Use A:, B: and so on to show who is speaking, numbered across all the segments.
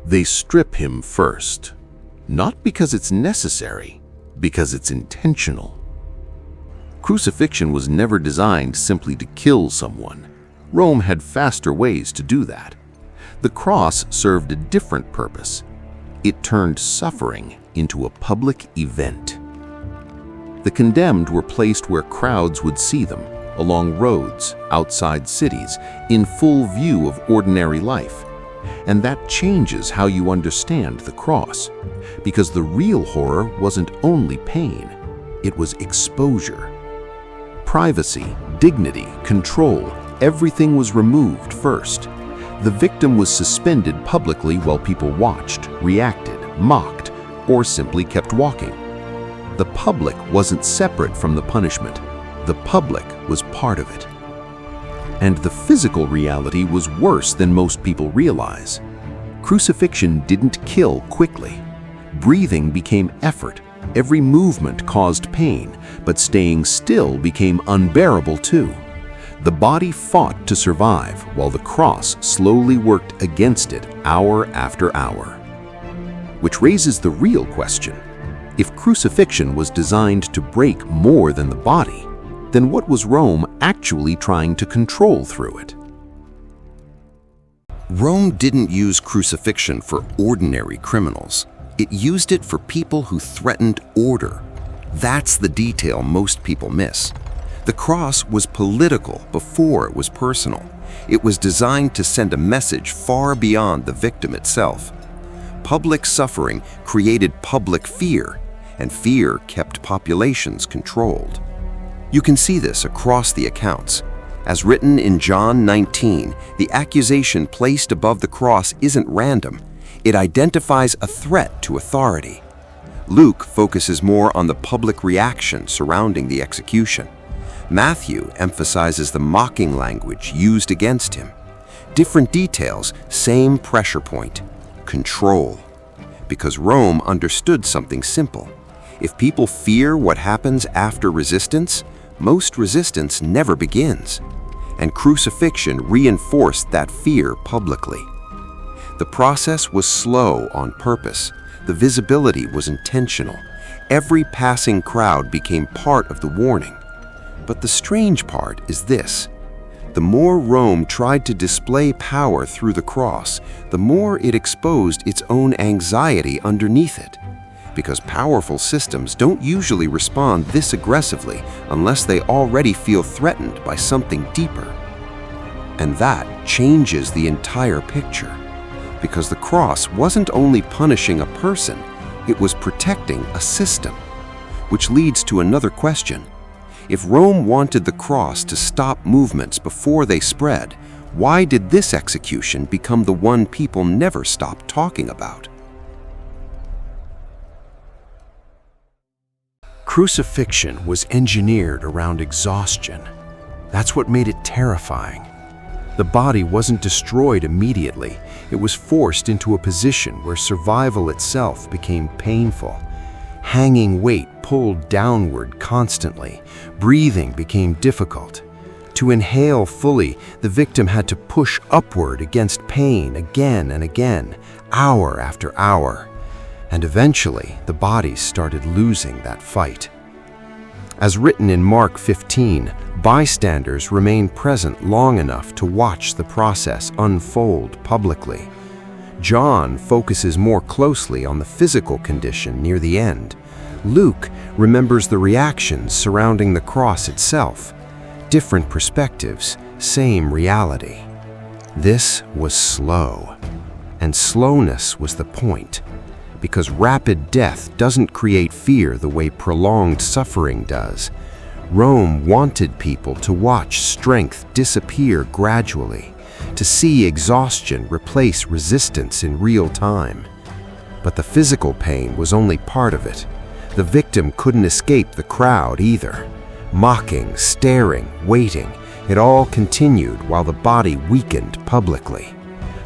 A: They strip him first, not because it's necessary, because it's intentional. Crucifixion was never designed simply to kill someone. Rome had faster ways to do that. The cross served a different purpose. It turned suffering into a public event. The condemned were placed where crowds would see them, along roads, outside cities, in full view of ordinary life. And that changes how you understand the cross, because the real horror wasn't only pain, it was exposure. Privacy, dignity, control, everything was removed first. The victim was suspended publicly while people watched, reacted, mocked, or simply kept walking. The public wasn't separate from the punishment. The public was part of it. And the physical reality was worse than most people realize. Crucifixion didn't kill quickly. Breathing became effort. Every movement caused pain, but staying still became unbearable too. The body fought to survive while the cross slowly worked against it hour after hour. Which raises the real question. If crucifixion was designed to break more than the body, then what was Rome actually trying to control through it?
B: Rome didn't use crucifixion for ordinary criminals. It used it for people who threatened order. That's the detail most people miss. The cross was political before it was personal. It was designed to send a message far beyond the victim itself. Public suffering created public fear, and fear kept populations controlled. You can see this across the accounts. As written in John 19, the accusation placed above the cross isn't random. It identifies a threat to authority. Luke focuses more on the public reaction surrounding the execution. Matthew emphasizes the mocking language used against him. Different details, same pressure point: control. Because Rome understood something simple. If people fear what happens after resistance, most resistance never begins. And crucifixion reinforced that fear publicly. The process was slow on purpose. The visibility was intentional. Every passing crowd became part of the warning. But the strange part is this. The more Rome tried to display power through the cross, the more it exposed its own anxiety underneath it. Because powerful systems don't usually respond this aggressively unless they already feel threatened by something deeper. And that changes the entire picture. Because the cross wasn't only punishing a person, it was protecting a system. Which leads to another question. If Rome wanted the cross to stop movements before they spread, why did this execution become the one people never stopped talking about?
C: Crucifixion was engineered around exhaustion. That's what made it terrifying. The body wasn't destroyed immediately. It was forced into a position where survival itself became painful. Hanging weight pulled downward constantly. Breathing became difficult. To inhale fully, the victim had to push upward against pain again and again, hour after hour. And eventually, the body started losing that fight. As written in Mark 15, bystanders remained present long enough to watch the process unfold publicly. John focuses more closely on the physical condition near the end. Luke remembers the reactions surrounding the cross itself. Different perspectives, same reality. This was slow, and slowness was the point. Because rapid death doesn't create fear the way prolonged suffering does. Rome wanted people to watch strength disappear gradually, to see exhaustion replace resistance in real time. But the physical pain was only part of it. The victim couldn't escape the crowd either. Mocking, staring, waiting, it all continued while the body weakened publicly.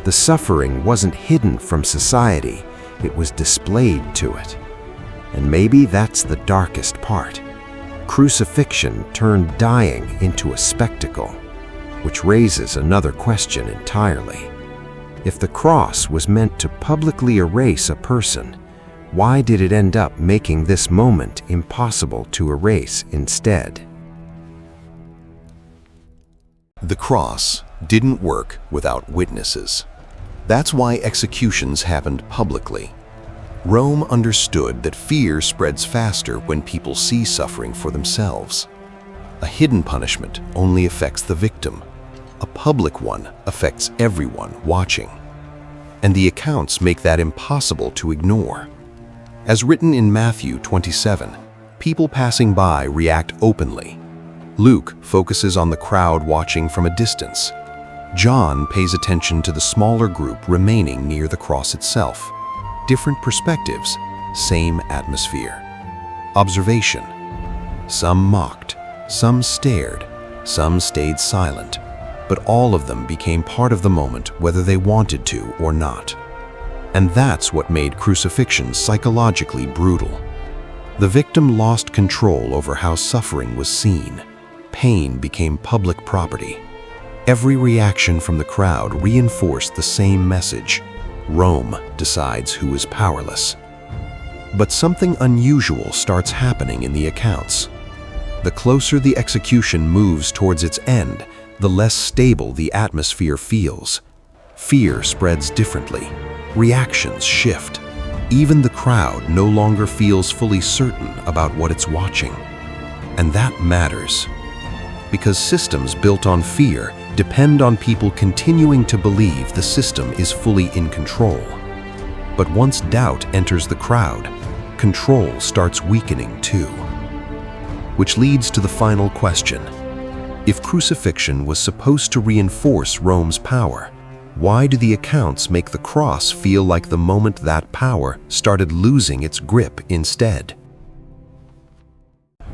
C: The suffering wasn't hidden from society. It was displayed to it. And maybe that's the darkest part. Crucifixion turned dying into a spectacle, which raises another question entirely. If the cross was meant to publicly erase a person, why did it end up making this moment impossible to erase instead?
B: The cross didn't work without witnesses. That's why executions happened publicly. Rome understood that fear spreads faster when people see suffering for themselves. A hidden punishment only affects the victim. A public one affects everyone watching. And the accounts make that impossible to ignore. As written in Matthew 27, people passing by react openly. Luke focuses on the crowd watching from a distance. John pays attention to the smaller group remaining near the cross itself. Different perspectives, same atmosphere. Observation. Some mocked, some stared, some stayed silent, but all of them became part of the moment whether they wanted to or not. And that's what made crucifixion psychologically brutal. The victim lost control over how suffering was seen. Pain became public property. Every reaction from the crowd reinforced the same message. Rome decides who is powerless. But something unusual starts happening in the accounts. The closer the execution moves towards its end, the less stable the atmosphere feels. Fear spreads differently. Reactions shift. Even the crowd no longer feels fully certain about what it's watching. And that matters. Because systems built on fear depend on people continuing to believe the system is fully in control. But once doubt enters the crowd, control starts weakening too. Which leads to the final question. If crucifixion was supposed to reinforce Rome's power, why do the accounts make the cross feel like the moment that power started losing its grip instead?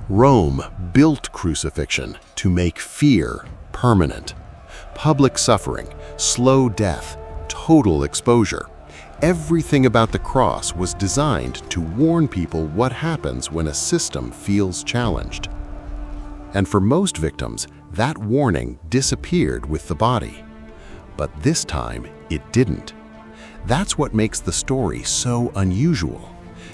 A: Rome built crucifixion to make fear permanent. Public suffering, slow death, total exposure. Everything about the cross was designed to warn people what happens when a system feels challenged. And for most victims, that warning disappeared with the body. But this time, it didn't. That's what makes the story so unusual.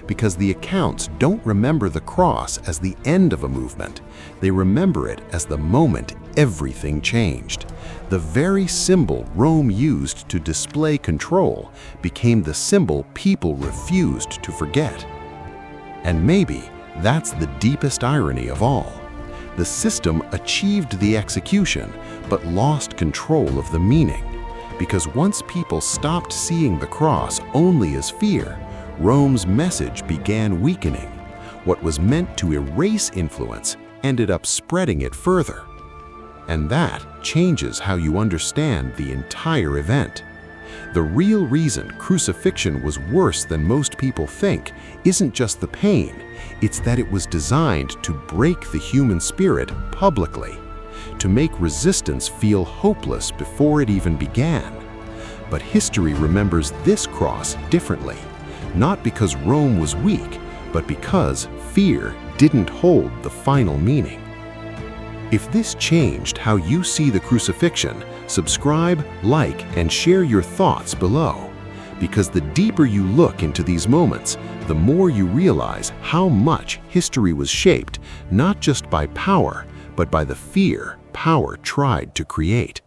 A: Because the accounts don't remember the cross as the end of a movement. They remember it as the moment everything changed. The very symbol Rome used to display control became the symbol people refused to forget. And maybe that's the deepest irony of all. The system achieved the execution, but lost control of the meaning. Because once people stopped seeing the cross only as fear, Rome's message began weakening. What was meant to erase influence ended up spreading it further. And that changes how you understand the entire event. The real reason crucifixion was worse than most people think isn't just the pain, it's that it was designed to break the human spirit publicly, to make resistance feel hopeless before it even began. But history remembers this cross differently. Not because Rome was weak, but because fear didn't hold the final meaning. If this changed how you see the crucifixion, subscribe, like, and share your thoughts below. Because the deeper you look into these moments, the more you realize how much history was shaped not just by power, but by the fear power tried to create.